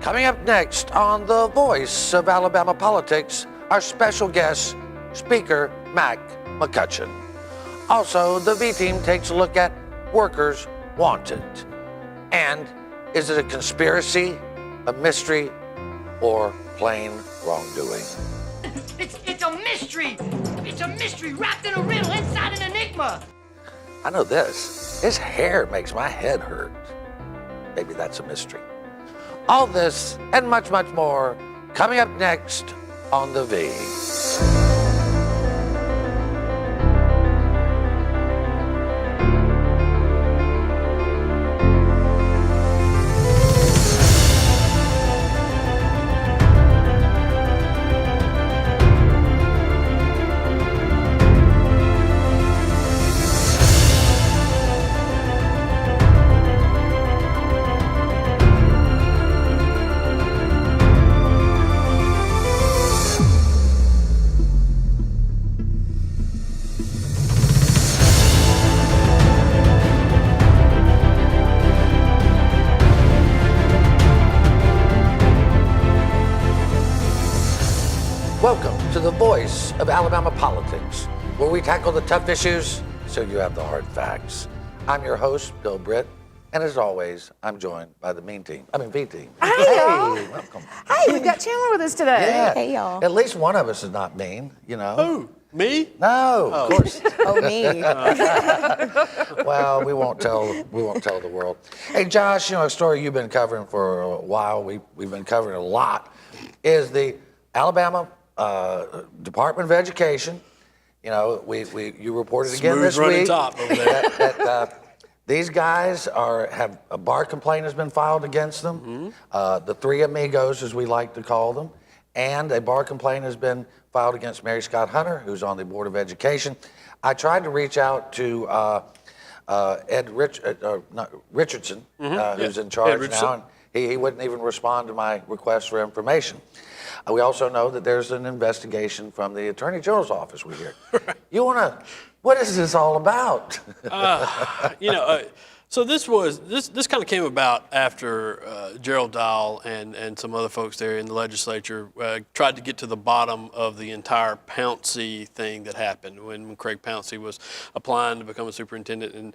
Coming up next on The Voice of Alabama Politics, our special guest, Speaker Mac McCutcheon. Also, the V-Team takes a look at workers wanted. And is it a conspiracy, a mystery, or plain wrongdoing? It's a mystery! It's a mystery wrapped in a riddle inside an enigma! I know this. His hair makes my head hurt. Maybe that's a mystery. All this and much, much more coming up next on The V. Welcome to The Voice of Alabama Politics, where we tackle the tough issues so you have the hard facts. I'm your host, Bill Britt, and as always, I'm joined by the V-Team. Hey, y'all. Welcome. Hey, we've got Chandler with us today. Yeah. Hey, y'all. At least one of us is not mean, you know. Who? Me? No, of course. Oh, me. Well, we won't tell the world. Hey, Josh, you know, a story you've been covering for a while, we've been covering a lot, is the Alabama Department of Education. You know, you reported again Smooth this running week top over there. that these guys have a bar complaint has been filed against them. The three amigos, as we like to call them, and a bar complaint has been filed against Mary Scott Hunter, who's on the Board of Education. I tried to reach out to Richardson, who's in charge now, and he wouldn't even respond to my request for information. We also know that there's an investigation from the Attorney General's office, we hear. What is this all about? So this kind of came about after Gerald Dial and some other folks there in the legislature tried to get to the bottom of the entire Pouncey thing that happened when Craig Pouncey was applying to become a superintendent, and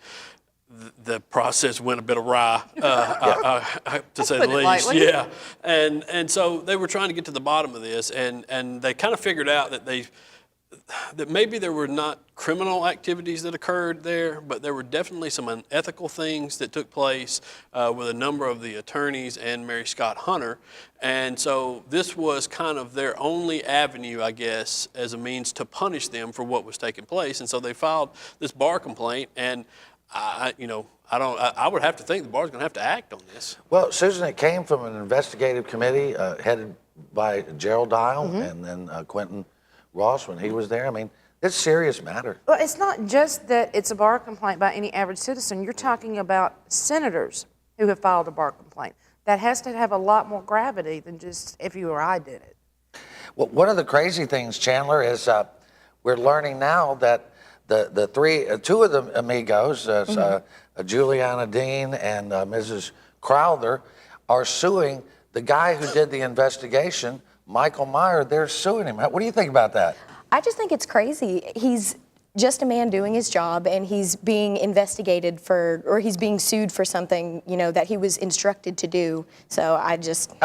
the process went a bit awry, to say the least. Yeah, and so they were trying to get to the bottom of this, and they kind of figured out that maybe there were not criminal activities that occurred there, but there were definitely some unethical things that took place with a number of the attorneys and Mary Scott Hunter. And so this was kind of their only avenue, I guess, as a means to punish them for what was taking place. And so they filed this bar complaint, and I would have to think the bar's going to have to act on this. Well, Susan, it came from an investigative committee headed by Gerald Dial and then Quentin Ross when he was there. I mean, it's a serious matter. Well, it's not just that it's a bar complaint by any average citizen. You're talking about senators who have filed a bar complaint. That has to have a lot more gravity than just if you or I did it. Well, one of the crazy things, Chandler, is we're learning now that two of the amigos, Juliana Dean and Mrs. Crowther, are suing the guy who did the investigation, Michael Meyer. They're suing him. What do you think about that? I just think it's crazy. He's just a man doing his job, and he's being investigated or he's being sued for something, that he was instructed to do. So I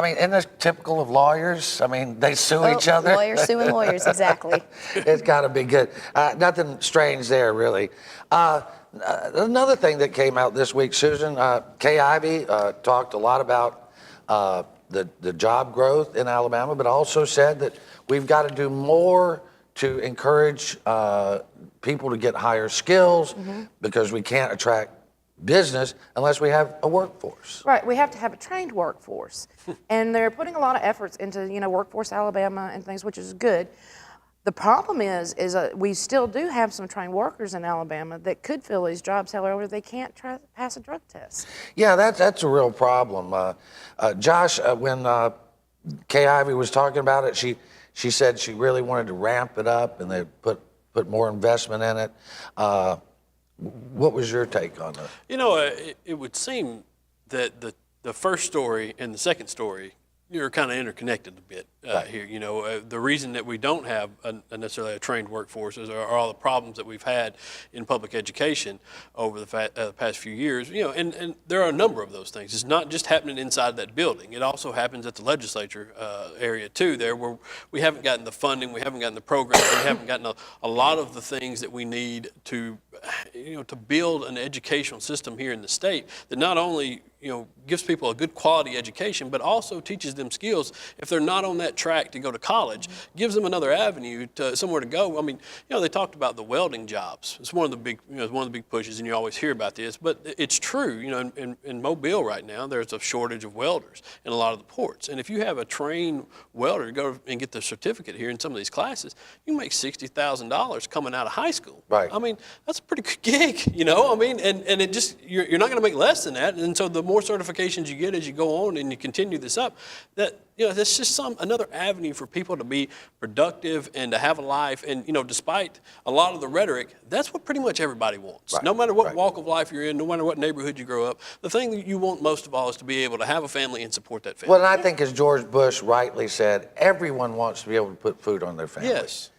mean, isn't this typical of lawyers? I mean, they sue each other. Lawyers suing lawyers, exactly. It's got to be good. Nothing strange there, really. Another thing that came out this week, Susan, Kay Ivey talked a lot about the job growth in Alabama, but also said that we've got to do more to encourage people to get higher skills because we can't attract business unless we have a workforce. Right, we have to have a trained workforce. And they're putting a lot of efforts into, Workforce Alabama and things, which is good. The problem is we still do have some trained workers in Alabama that could fill these jobs, however, they can't pass a drug test. Yeah, that's a real problem. Josh, when Kay Ivey was talking about it, she said she really wanted to ramp it up and they put more investment in it. What was your take on that? It would seem that the first story and the second story you're kind of interconnected a bit here. You know, the reason that we don't have necessarily a trained workforce are all the problems that we've had in public education over the past few years. You know, and there are a number of those things. It's not just happening inside that building. It also happens at the legislature area too, there where we haven't gotten the funding, we haven't gotten the programs, we haven't gotten a lot of the things that we need to, you know, to build an educational system here in the state that not only, you know, gives people a good quality education, but also teaches them skills. If they're not on that track to go to college, gives them another avenue to somewhere to go. I mean, you know, they talked about the welding jobs. It's one of the big, you know, it's one of the big pushes, and you always hear about this, but it's true. You know, in Mobile right now, there's a shortage of welders in a lot of the ports. And if you have a trained welder to go and get the certificate here in some of these classes, you can make $60,000 coming out of high school. Right. I mean, that's a pretty good gig, you know. I mean, and it just, you're not going to make less than that. And so the more certifications you get as you go on and you continue this up, that, you know, that's just another avenue for people to be productive and to have a life. And, you know, despite a lot of the rhetoric, that's what pretty much everybody wants. Right. No matter what Right. walk of life you're in, no matter what neighborhood you grow up, the thing that you want most of all is to be able to have a family and support that family. Well, and I think as George Bush rightly said, everyone wants to be able to put food on their family. Yes.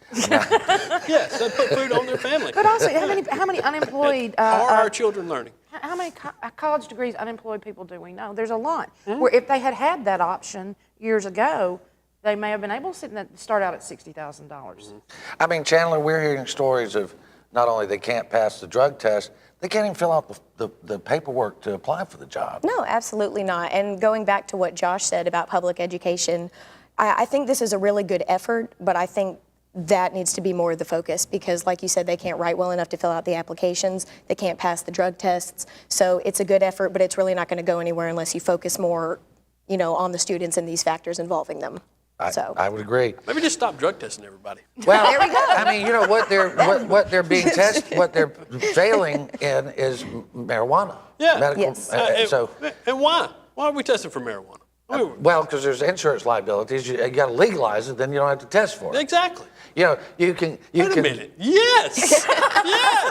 Yes, they put food on their family. But also, how many unemployed? Are our children learning? How many college degrees unemployed people do we know? There's a lot. Where if they had had that option years ago, they may have been able to start out at $60,000. I mean, Chandler, we're hearing stories of not only they can't pass the drug test, they can't even fill out the paperwork to apply for the job. No, absolutely not. And going back to what Josh said about public education, I think this is a really good effort, but I think that needs to be more of the focus because, like you said, they can't write well enough to fill out the applications. They can't pass the drug tests. So it's a good effort, but it's really not going to go anywhere unless you focus more, you know, on the students and these factors involving them. I would agree. Maybe just stop drug testing everybody. Well, there we go. I mean, you know what they're being tested, what they're failing in is marijuana. Yeah. Medical. Yes. And why? Why are we testing for marijuana? I mean, Well, because there's insurance liabilities. You got to legalize it, then you don't have to test for it. exactly. You know, you can. Wait a minute. Yes. Yes.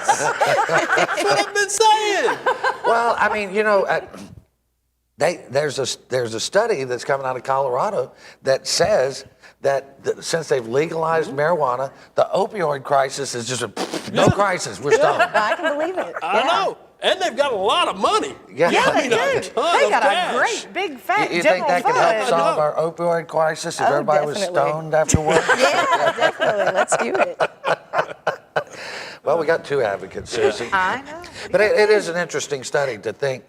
That's what I've been saying. Well, I mean, you know, there's a study that's coming out of Colorado that says that since they've legalized marijuana, the opioid crisis is just no crisis. We're stoned. I can believe it. I know. And they've got a lot of money. Yeah. Yeah, they You know, do. a ton They of got cash. a great big fat You general think that could fund. help solve our opioid crisis if Oh, everybody was definitely. stoned after work? Yeah, definitely. Let's do it. Well, we got two advocates, Susie. I know. But it is an interesting study to think,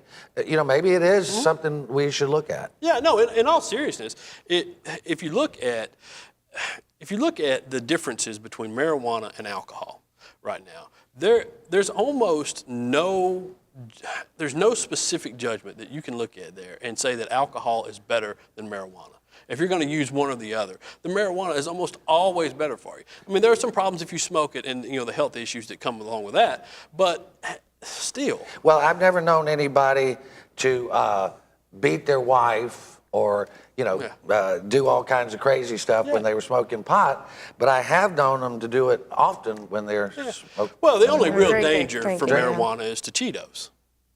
you know, maybe it is something we should look at. Yeah, no, in all seriousness, if you look at the differences between marijuana and alcohol right now, there's almost no specific judgment that you can look at there and say that alcohol is better than marijuana. If you're going to use one or the other, the marijuana is almost always better for you. I mean, there are some problems if you smoke it and, you know, the health issues that come along with that, but still. Well, I've never known anybody to beat their wife or, you know, do all kinds of crazy stuff when they were smoking pot, but I have known them to do it often when they're smoking. Well, the only real Drink it, danger drink for it, yeah. marijuana is to Cheetos.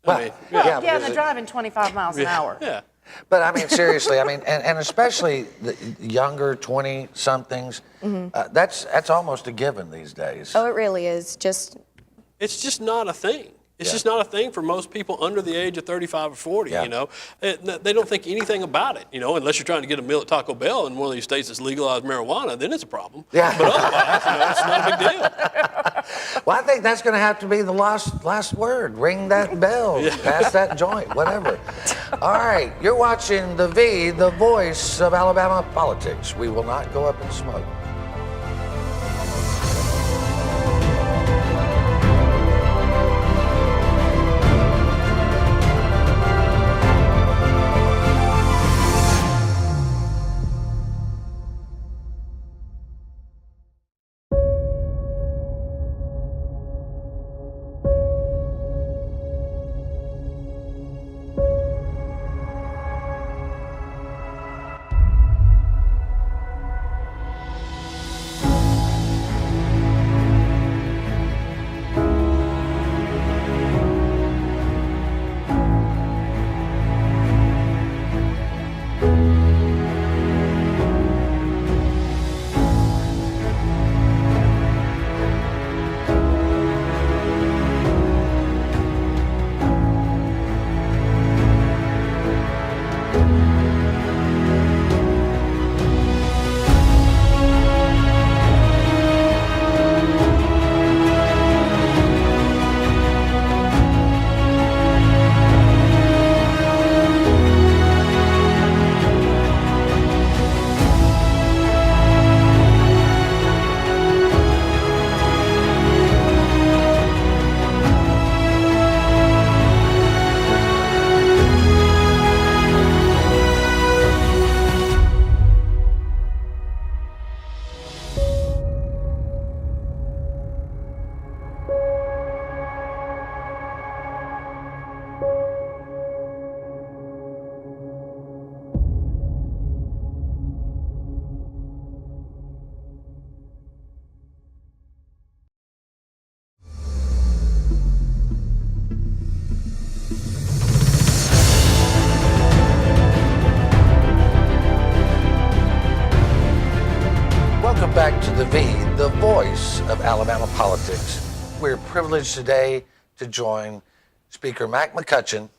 Well, I mean, Yeah, because they're it- driving 25 miles an hour. yeah. But I mean, seriously, I mean, and especially the younger 20-somethings, that's almost a given these days. Oh, it really is. It's just not a thing. It's Yeah. just not a thing for most people under the age of 35 or 40, Yeah. you know. They don't think anything about it, you know, unless you're trying to get a meal at Taco Bell in one of these states that's legalized marijuana, then it's a problem. Yeah. But otherwise, you know, it's not a big deal. Well, I think that's going to have to be the last word. Ring that bell, pass that joint, whatever. All right, you're watching The V, the voice of Alabama politics. We will not go up in smoke. the V, the voice of Alabama politics. We're privileged today to join Speaker Mack McCutcheon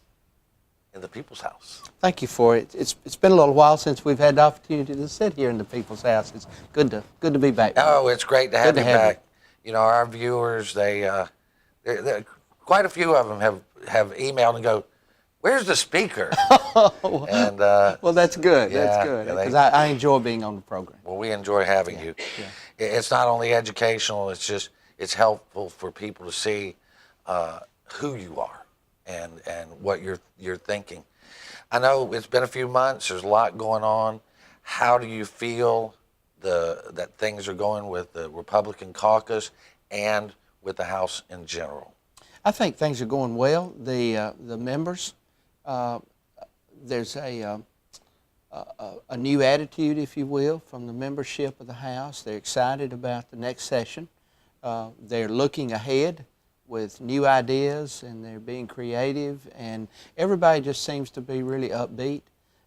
in the People's House. Thank you for it. It's been a little while since we've had the opportunity to sit here in the People's House. It's good to be back. Oh, it's great to have Good you to have back. You know, our viewers, they're quite a few of them have emailed and go, "Where's the speaker?" And Well, that's good. yeah, That's good yeah, because I enjoy being on the program. well, we enjoy having you. It's not only educational; it's helpful for people to see who you are and what you're thinking. I know it's been a few months. There's a lot going on. How do you feel that things are going with the Republican caucus and with the House in general? I think things are going well. The members, there's a new attitude, if you will, from the membership of the House. They're excited about the next session. They're looking ahead with new ideas, and they're being creative, and everybody just seems to be really upbeat.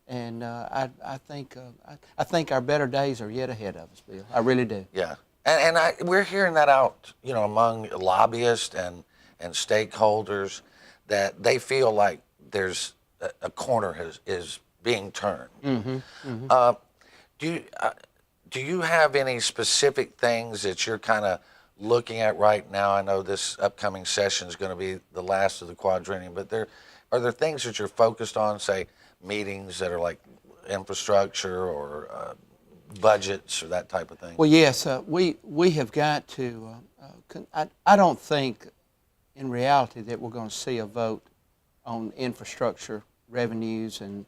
And I think our better days are yet ahead of us, Bill. I really do. Yeah, and we're hearing that out, you know, among lobbyists and stakeholders, that they feel like there's a corner is being turned. Do you have any specific things that you're kind of looking at right now? I know this upcoming session is going to be the last of the quadrennium, but are there things that you're focused on, say meetings that are like infrastructure or budgets or that type of thing? Well, yes, we have got to. I don't think, in reality, that we're going to see a vote on infrastructure revenues and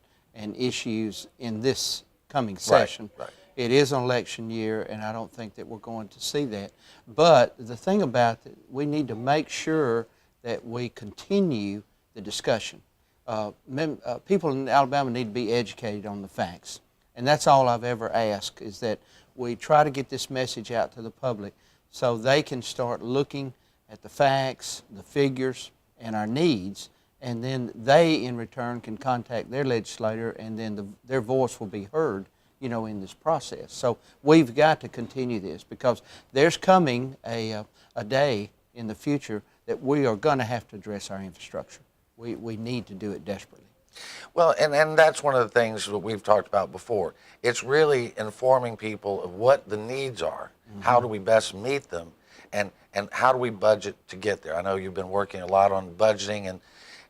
issues in this coming session. Right. It is an election year, and I don't think that we're going to see that. But the thing about it, we need to make sure that we continue the discussion. People in Alabama need to be educated on the facts. And that's all I've ever asked, is that we try to get this message out to the public so they can start looking at the facts, the figures, and our needs, and then they, in return, can contact their legislator, and then their voice will be heard, you know, in this process. So we've got to continue this, because there's coming a day in the future that we are going to have to address our infrastructure. We need to do it desperately. Well, and that's one of the things that we've talked about before. It's really informing people of what the needs are. How do we best meet them, and how do we budget to get there? I know you've been working a lot on budgeting,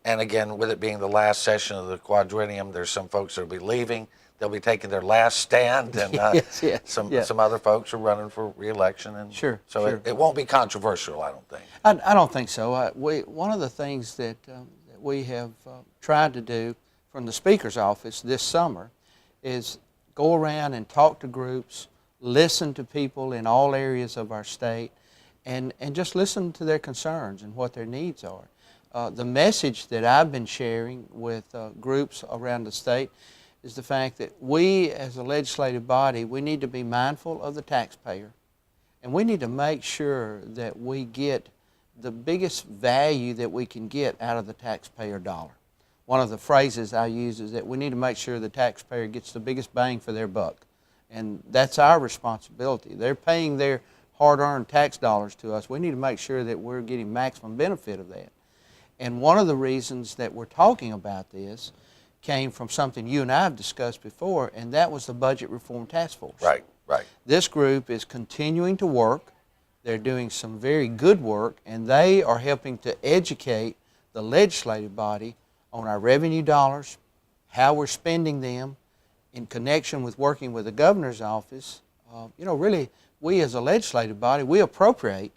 and again, with it being the last session of the quadrennium, there's some folks that will be leaving. They'll be taking their last stand, and some other folks are running for re-election. And Sure. It won't be controversial, I don't think. I don't think so. One of the things that we have tried to do from the Speaker's office this summer is go around and talk to groups, listen to people in all areas of our state, and just listen to their concerns and what their needs are. The message that I've been sharing with groups around the state is the fact that we, as a legislative body, we need to be mindful of the taxpayer, and we need to make sure that we get the biggest value that we can get out of the taxpayer dollar. One of the phrases I use is that we need to make sure the taxpayer gets the biggest bang for their buck, and that's our responsibility. They're paying their hard-earned tax dollars to us. We need to make sure that we're getting maximum benefit of that. And one of the reasons that we're talking about this came from something you and I have discussed before, and that was the Budget Reform Task Force. Right. This group is continuing to work. They're doing some very good work, and they are helping to educate the legislative body on our revenue dollars, how we're spending them, in connection with working with the governor's office. Really, we as a legislative body, we appropriate,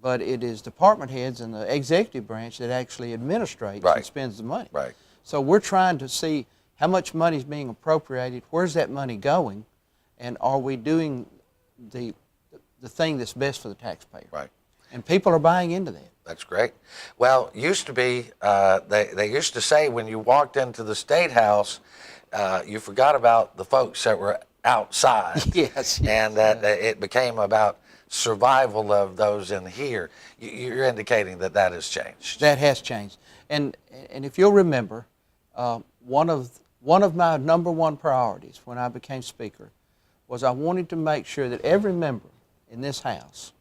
but it is department heads and the executive branch that actually administrates and spends the money. Right. So we're trying to see how much money is being appropriated, where's that money going, and are we doing the thing that's best for the taxpayer. Right. And people are buying into that. That's great. Well, used to be, they used to say when you walked into the State House, you forgot about the folks that were outside. Yes. And that it became about survival of those in here. You're indicating that has changed. That has changed. And if you'll remember, one of my number one priorities when I became Speaker was I wanted to make sure that every member in this House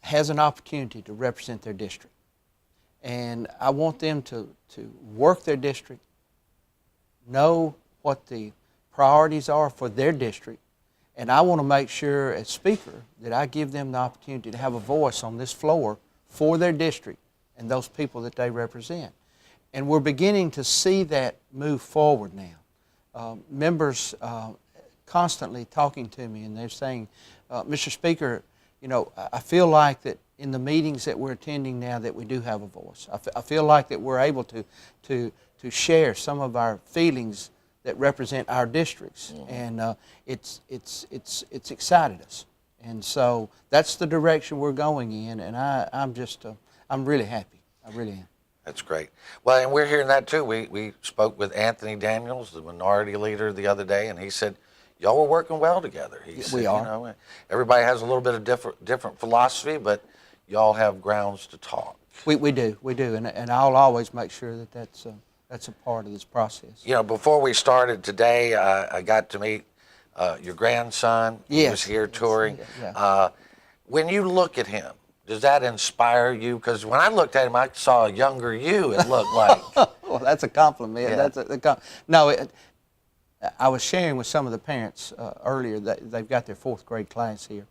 has an opportunity to represent their district. And I want them to work their district, know what the priorities are for their district, and I want to make sure as Speaker that I give them the opportunity to have a voice on this floor for their district and those people that they represent. And we're beginning to see that move forward now. Members constantly talking to me, and they're saying, Mr. Speaker, you know, I feel like that in the meetings that we're attending now that we do have a voice. I feel like that we're able to share some of our feelings that represent our districts, and it's excited us. And so that's the direction we're going in, and I'm really happy. I really am. That's great. Well, and we're hearing that too. We spoke with Anthony Daniels, the minority leader, the other day, and he said, y'all were working well together. He said, we are. You know, everybody has a little bit of different philosophy, but y'all have grounds to talk. We do, and I'll always make sure that that's a part of this process. You know, before we started today, I got to meet your grandson. He was here touring. Yeah. When you look at him, does that inspire you? Because when I looked at him, I saw a younger you, it looked like. Well, that's a compliment. Yeah. No, I was sharing with some of the parents earlier that they've got their 4th grade class here.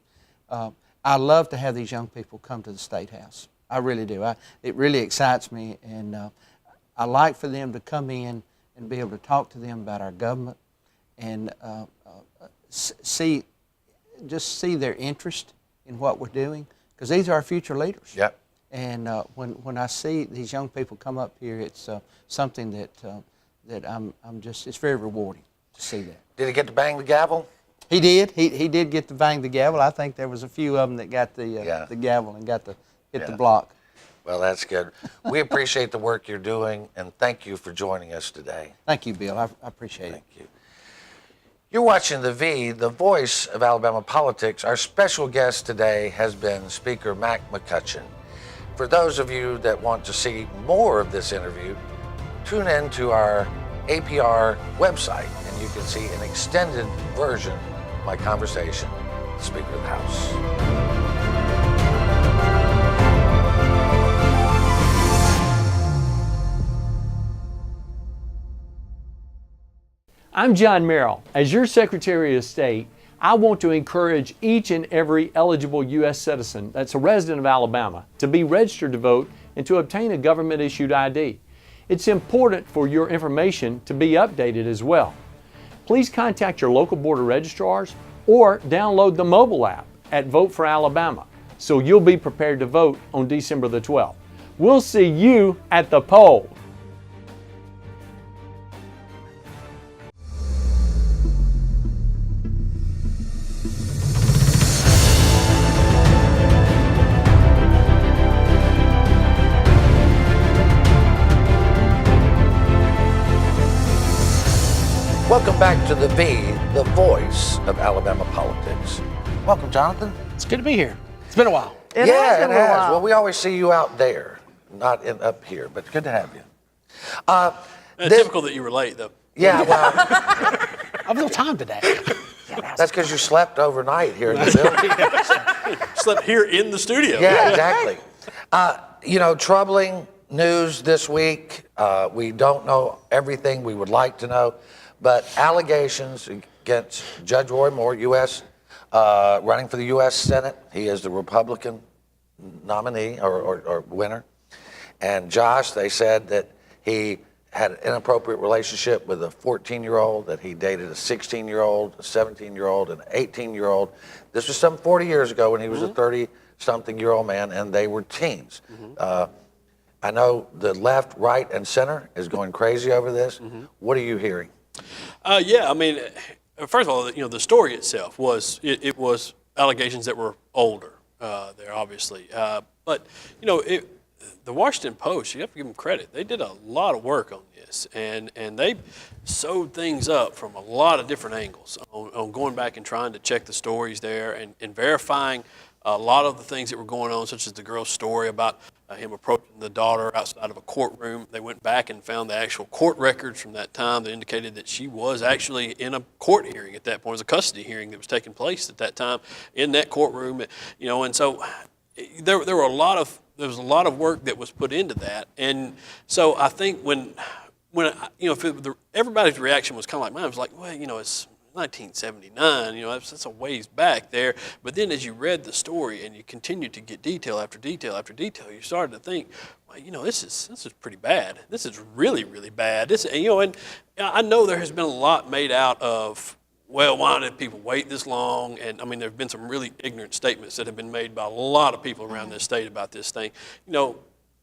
I love to have these young people come to the State House. I really do. It really excites me, and I like for them to come in and be able to talk to them about our government and see their interest in what we're doing, because these are our future leaders. Yep. And when I see these young people come up here, it's something that it's very rewarding to see that. Did he get to bang the gavel? He did. He did get to bang the gavel. I think there was a few of them that got the gavel and got to hit the block. Well, that's good. We appreciate the work you're doing, and thank you for joining us today. Thank you, Bill. I appreciate it. Thank you. You're watching The V, the voice of Alabama politics. Our special guest today has been Speaker Mack McCutcheon. For those of you that want to see more of this interview, tune in to our APR website, and you can see an extended version of my conversation with the Speaker of the House. I'm John Merrill. As your Secretary of State, I want to encourage each and every eligible U.S. citizen that's a resident of Alabama to be registered to vote and to obtain a government-issued ID. It's important for your information to be updated as well. Please contact your local board of registrars or download the mobile app at Vote for Alabama so you'll be prepared to vote on December the 12th. We'll see you at the poll. Welcome back to The V, the voice of Alabama politics. Welcome, Jonathan. It's good to be here. It's been a while. It Yeah, has been it a has. while. Well, we always see you out there, not up here, but good to have you. Typical that you were late, though. Yeah, well, I've no time today. that's because you slept overnight here in the building. Slept here in the studio. Yeah, exactly. You know, troubling news this week. We don't know everything we would like to know, but allegations against Judge Roy Moore, U.S., running for the U.S. Senate. He is the Republican nominee or winner. And Josh, they said that he had an inappropriate relationship with a 14-year-old, that he dated a 16-year-old, a 17-year-old, and an 18-year-old. This was some 40 years ago when he was a 30-something-year-old man, and they were teens. I know the left, right, and center is going crazy over this. What are you hearing? Yeah, I mean, first of all, you know, the story itself was, it was allegations that were older there, obviously. But, you know, the Washington Post, you have to give them credit. They did a lot of work on this, and they sewed things up from a lot of different angles on going back and trying to check the stories there and verifying a lot of the things that were going on, such as the girl's story about him approaching the daughter outside of a courtroom. They went back and found the actual court records from that time that indicated that she was actually in a court hearing at that point. It was a custody hearing that was taking place at that time in that courtroom. And so there was a lot of work that was put into that. And so I think when everybody's reaction was kind of like mine, it was like, well, it's 1979, that's a ways back there. But then as you read the story and you continued to get detail after detail after detail, you started to think, well, this is pretty bad. This is really, really bad. And I know there has been a lot made out of, well, why did people wait this long? And I mean, there have been some really ignorant statements that have been made by a lot of people around this state about this thing.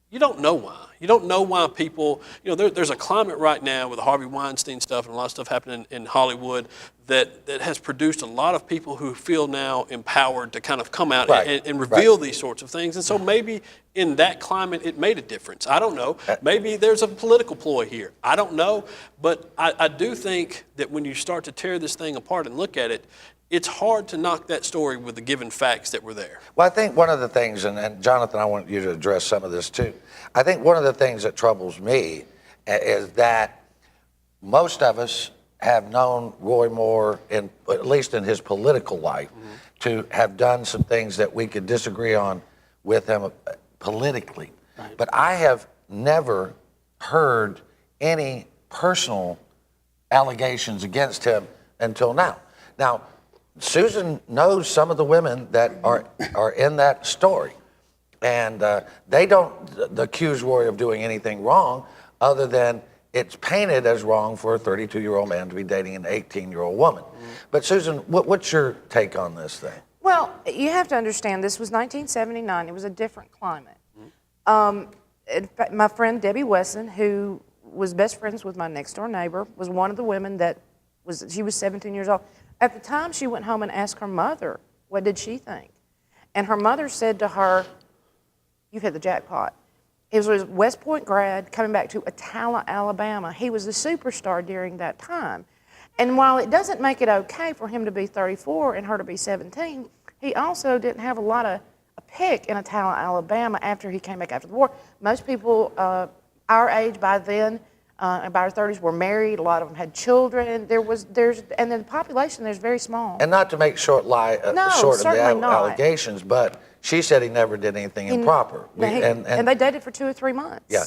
You don't know why. You don't know why people, there's a climate right now with the Harvey Weinstein stuff and a lot of stuff happening in Hollywood that has produced a lot of people who feel now empowered to kind of come out and reveal these sorts of things. And so maybe in that climate it made a difference. I don't know. Maybe there's a political ploy here. I don't know. But I do think that when you start to tear this thing apart and look at it, it's hard to knock that story with the given facts that were there. Well, I think one of the things, and Jonathan, I want you to address some of this too. I think one of the things that troubles me is that most of us have known Roy Moore, at least in his political life, to have done some things that we could disagree on with him politically. Right. But I have never heard any personal allegations against him until now. Now, Susan knows some of the women that are in that story, and they don't accuse Roy of doing anything wrong other than it's painted as wrong for a 32-year-old man to be dating an 18-year-old woman. But Susan, what's your take on this thing? Well, you have to understand this was 1979. It was a different climate. In fact, my friend Debbie Wesson, who was best friends with my next-door neighbor, was one of the women she was 17 years old. At the time, she went home and asked her mother, what did she think? And her mother said to her, you've hit the jackpot. He was a West Point grad coming back to Attala, Alabama. He was the superstar during that time. And while it doesn't make it okay for him to be 34 and her to be 17, he also didn't have a lot of a pick in Attala, Alabama after he came back after the war. Most people our age by then, and by our 30s, were married. A lot of them had children. And then the population there's very small. And not to make short of the allegations, but she said he never did anything improper. And they dated for 2 or 3 months. Yeah.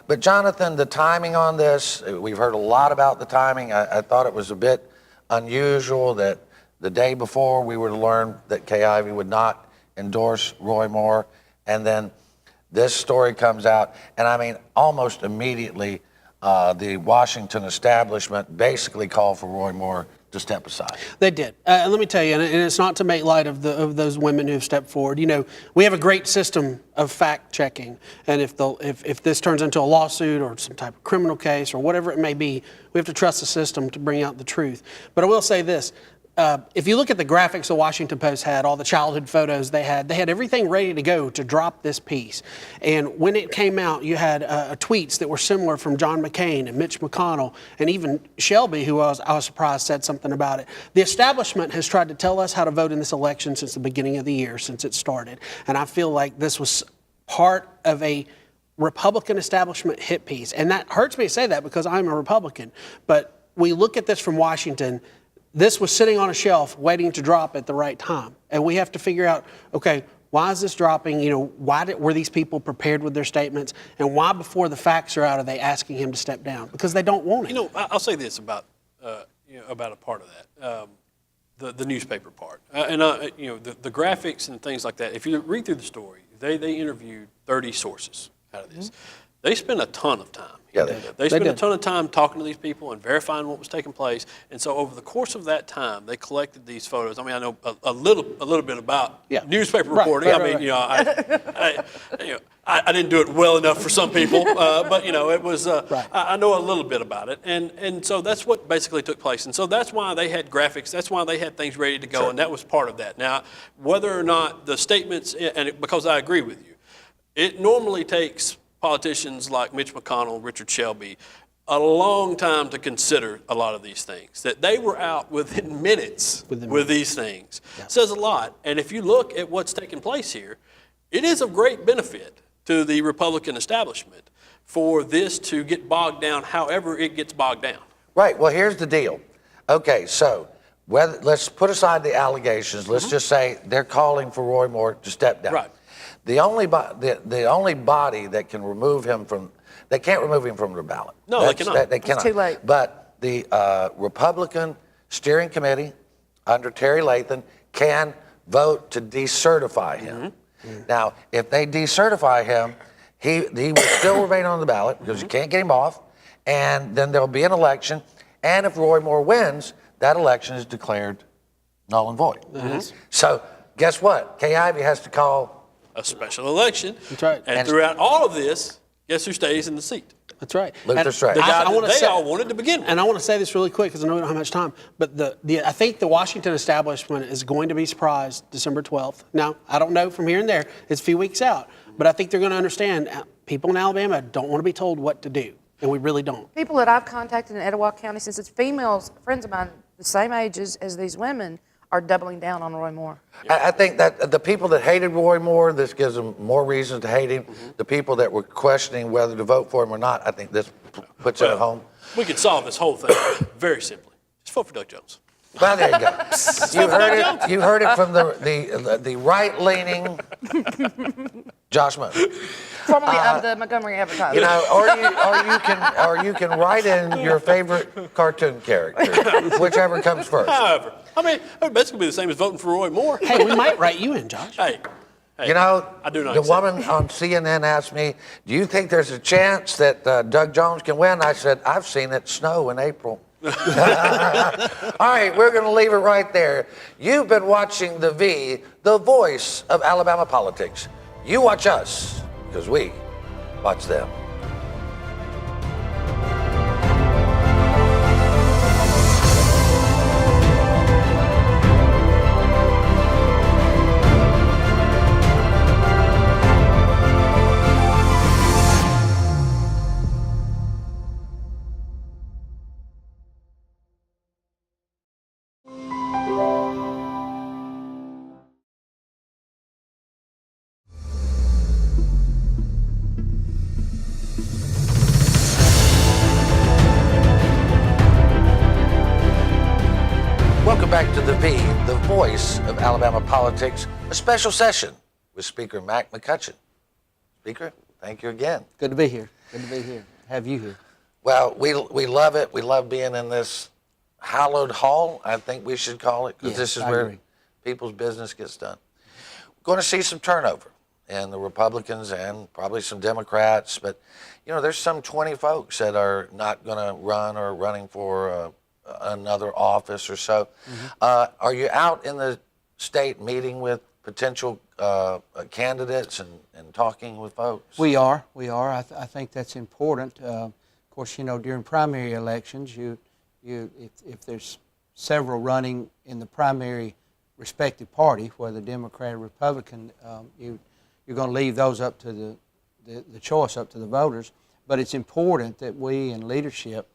But Jonathan, the timing on this, we've heard a lot about the timing. I thought it was a bit unusual that the day before we were to learn that Kay Ivey would not endorse Roy Moore, and then this story comes out, and I mean, almost immediately, the Washington establishment basically called for Roy Moore to step aside. They did. Let me tell you, and it's not to make light of those women who have stepped forward. We have a great system of fact checking, and if this turns into a lawsuit or some type of criminal case or whatever it may be, we have to trust the system to bring out the truth. But I will say this. If you look at the graphics the Washington Post had, all the childhood photos they had everything ready to go to drop this piece. And when it came out, you had tweets that were similar from John McCain and Mitch McConnell, and even Shelby, who I was surprised said something about it. The establishment has tried to tell us how to vote in this election since the beginning of the year, since it started. And I feel like this was part of a Republican establishment hit piece. And that hurts me to say that because I'm a Republican. But we look at this from Washington. This was sitting on a shelf waiting to drop at the right time. And we have to figure out, okay, why is this dropping? Why were these people prepared with their statements? And why before the facts are out are they asking him to step down? Because they don't want it. I'll say this about a part of that, the newspaper part. The graphics and things like that, if you read through the story, they interviewed 30 sources out of this. They spent a ton of time. Yeah, they spent a ton of time talking to these people and verifying what was taking place. And so over the course of that time, they collected these photos. I mean, I know a little bit about newspaper reporting. I didn't do it well enough for some people, but it was. I know a little bit about it, and so that's what basically took place. And so that's why they had graphics. That's why they had things ready to go, and that was part of that. Now, whether or not the statements, because I agree with you, it normally takes politicians like Mitch McConnell, Richard Shelby, a long time to consider a lot of these things. That they were out within minutes with these things says a lot. And if you look at what's taking place here, it is of great benefit to the Republican establishment for this to get bogged down however it gets bogged down. Right. Well, here's the deal. Okay, so let's put aside the allegations. Let's just say they're calling for Roy Moore to step down. Right. The only body that can remove him from, they can't remove him from the ballot. No, they cannot. They cannot. too late. But the Republican steering committee under Terry Lathan can vote to decertify him. Now, if they decertify him, he will still remain on the ballot because you can't get him off, and then there'll be an election, and if Roy Moore wins, that election is declared null and void. So guess what? Kay Ivey has to call A special election. That's right. And throughout all of this, guess who stays in the seat? That's right. Luther Strait. The guy I wanna that they say- all wanted to begin with. And I want to say this really quick because I know we don't have much time. But I think the Washington establishment is going to be surprised December 12th. Now, I don't know from here and there. It's a few weeks out. But I think they're going to understand people in Alabama don't want to be told what to do. And we really don't. People that I've contacted in Etowah County, since it's females, friends of mine, the same ages as these women, are doubling down on Roy Moore. I think that the people that hated Roy Moore, this gives them more reasons to hate him. The people that were questioning whether to vote for him or not, I think this puts it at home. We could solve this whole thing very simply. Just vote for Doug Jones. Well, there you go. You heard it from the right-leaning Josh Moon. Formerly of the Montgomery Advertiser. You know, or you can write in your favorite cartoon character, whichever comes first. However, I mean, it would basically be the same as voting for Roy Moore. Hey, we might write you in, Josh. Hey, You know, I do not the accept woman on CNN asked me, "Do you think there's a chance that Doug Jones can win?" I said, "I've seen it snow in April." All right, we're going to leave it right there. You've been watching The V, the voice of Alabama politics. You watch us, because we watch them. Welcome back to The V, the voice of Alabama politics, a special session with Speaker Mack McCutcheon. Speaker, thank you again. Good to be here. Good to be here. Have you here. Well, we love it. We love being in this hallowed hall, I think we should call it, because Yes, this is I where agree. people's business gets done. We're going to see some turnover in the Republicans and probably some Democrats, but, you know, there's some 20 folks that are not going to run or running for another office or so. Are you out in the state meeting with potential candidates and talking with folks? We are. I think that's important. Of course, you know, during primary elections, if there's several running in the primary respective party, whether Democrat or Republican, you're going to leave those up to the choice up to the voters. But it's important that we in leadership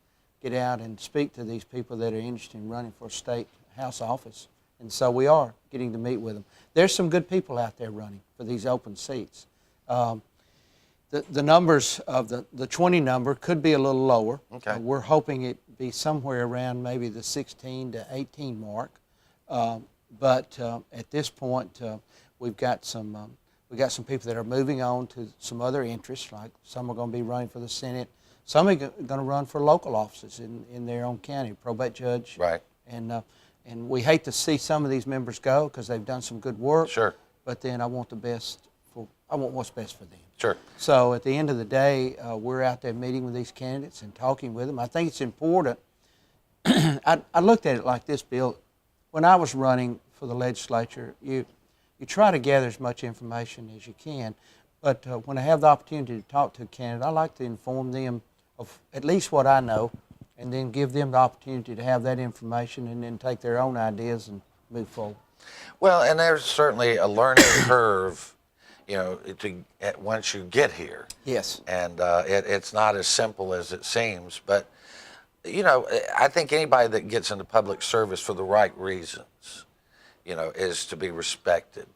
get out and speak to these people that are interested in running for a state house office. And so we are getting to meet with them. There's some good people out there running for these open seats. The numbers of the 20 number could be a little lower. Okay. We're hoping it be somewhere around maybe the 16 to 18 mark. But at this point, we've got some people that are moving on to some other interests. Like some are going to be running for the Senate. Some are going to run for local offices in their own county, probate judge. Right. And we hate to see some of these members go because they've done some good work. Sure. But then I want what's best for them. Sure. So at the end of the day, we're out there meeting with these candidates and talking with them. I think it's important. I looked at it like this, Bill. When I was running for the legislature, you try to gather as much information as you can. But when I have the opportunity to talk to a candidate, I like to inform them of at least what I know, and then give them the opportunity to have that information and then take their own ideas and move forward. Well, and there's certainly a learning curve, once you get here. Yes. And it's not as simple as it seems. But, I think anybody that gets into public service for the right reasons, is to be respected.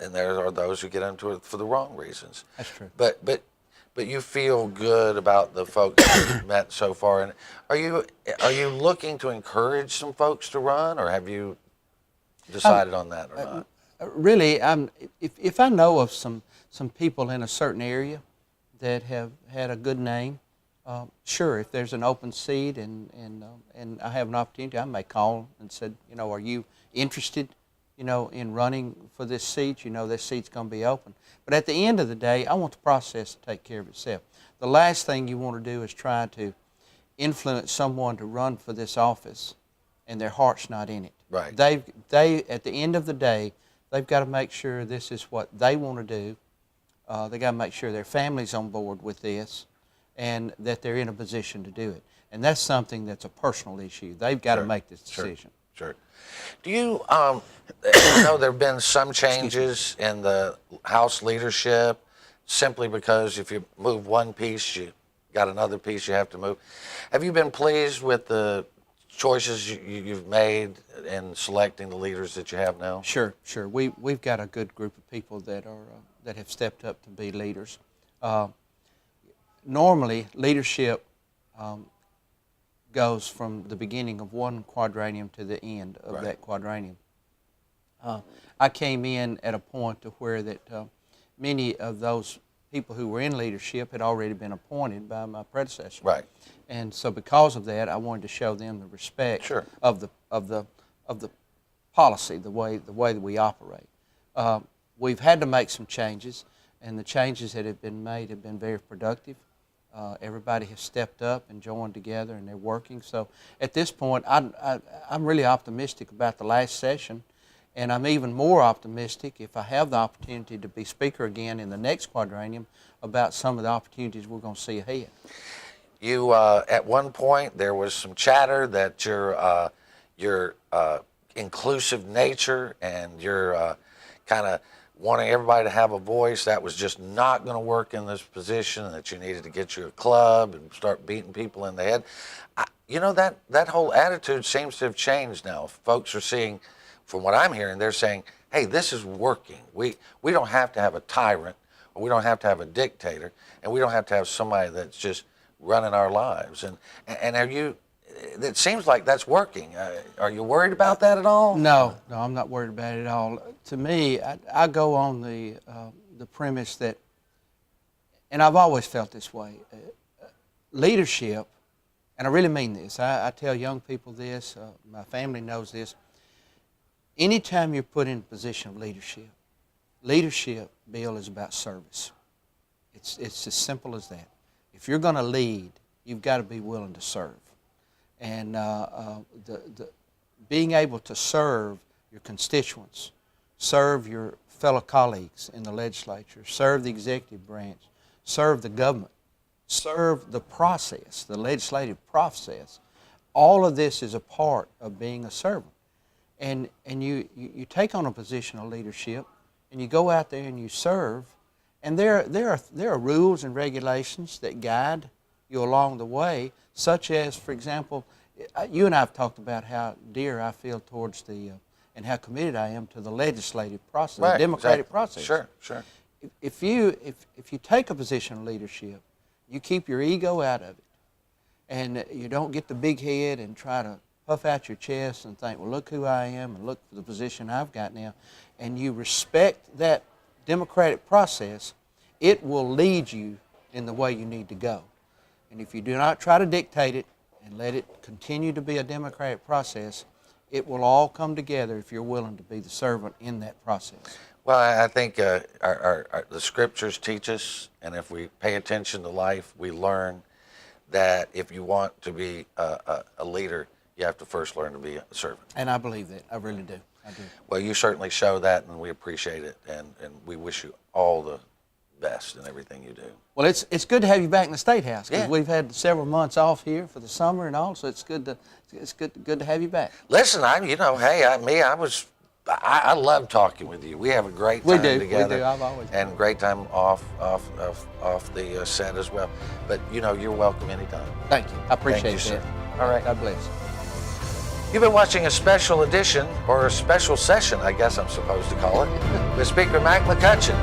And there are those who get into it for the wrong reasons. That's true. But you feel good about the folks that you've met so far. And are you looking to encourage some folks to run, or have you decided on that or not? Really, if I know of some people in a certain area that have had a good name, sure, if there's an open seat and I have an opportunity, I may call and said, are you interested, in running for this seat? This seat's going to be open. But at the end of the day, I want the process to take care of itself. The last thing you want to do is try to influence someone to run for this office and their heart's not in it. Right. They at the end of the day, they've got to make sure this is what they want to do. They've got to make sure their family's on board with this and that they're in a position to do it. And that's something that's a personal issue. They've got to make this decision. Sure. Do you, there have been some changes in the House leadership simply because if you move one piece, you got another piece you have to move. Have you been pleased with the choices you've made in selecting the leaders that you have now? Sure. We've got a good group of people that have stepped up to be leaders. Normally, leadership goes from the beginning of one quadrennium to the end of that quadrennium. I came in at a point to where that many of those people who were in leadership had already been appointed by my predecessor. Right. And so because of that, I wanted to show them the respect of the policy, the way that we operate. We've had to make some changes, and the changes that have been made have been very productive. Everybody has stepped up and joined together, and they're working. So at this point, I'm really optimistic about the last session, and I'm even more optimistic if I have the opportunity to be speaker again in the next quadrennium about some of the opportunities we're going to see ahead. You, at one point, there was some chatter that your inclusive nature and your kind of wanting everybody to have a voice, that was just not going to work in this position, and that you needed to get you a club and start beating people in the head. That whole attitude seems to have changed now. Folks are seeing, from what I'm hearing, they're saying, hey, this is working. We don't have to have a tyrant, or we don't have to have a dictator, and we don't have to have somebody that's just running our lives. And are you, it seems like that's working. Are you worried about that at all? No, I'm not worried about it at all. To me, I go on the premise that, and I've always felt this way, leadership, and I really mean this, I tell young people this, my family knows this, anytime you're put in a position of leadership, Bill, is about service. It's as simple as that. If you're going to lead, you've got to be willing to serve. And being able to serve your constituents, serve your fellow colleagues in the legislature, serve the executive branch, serve the government, serve the process, the legislative process, all of this is a part of being a servant. And you take on a position of leadership, and you go out there and you serve, and there are rules and regulations that guide you along the way, such as, for example, you and I have talked about how dear I feel towards and how committed I am to the legislative process, the democratic process. Sure. If you take a position of leadership, you keep your ego out of it, and you don't get the big head and try to puff out your chest and think, well, look who I am, and look for the position I've got now, and you respect that democratic process, it will lead you in the way you need to go. And if you do not try to dictate it and let it continue to be a democratic process, it will all come together if you're willing to be the servant in that process. Well, I think the scriptures teach us, and if we pay attention to life, we learn that if you want to be a leader, you have to first learn to be a servant. And I believe that. I really do. I do. Well, you certainly show that, and we appreciate it, and we wish you all the best in everything you do. Well, it's good to have you back in the State House, because Yeah. we've had several months off here for the summer and all, so it's good to have you back. Listen, I was I love talking with you. We have a great We time do, we together. do. I've always and great time off the set as well. But you're welcome anytime. Thank you. I appreciate you, sir. it. All right. God bless. You've been watching a special edition, or a special session, I guess I'm supposed to call it, with Speaker Mac McCutcheon.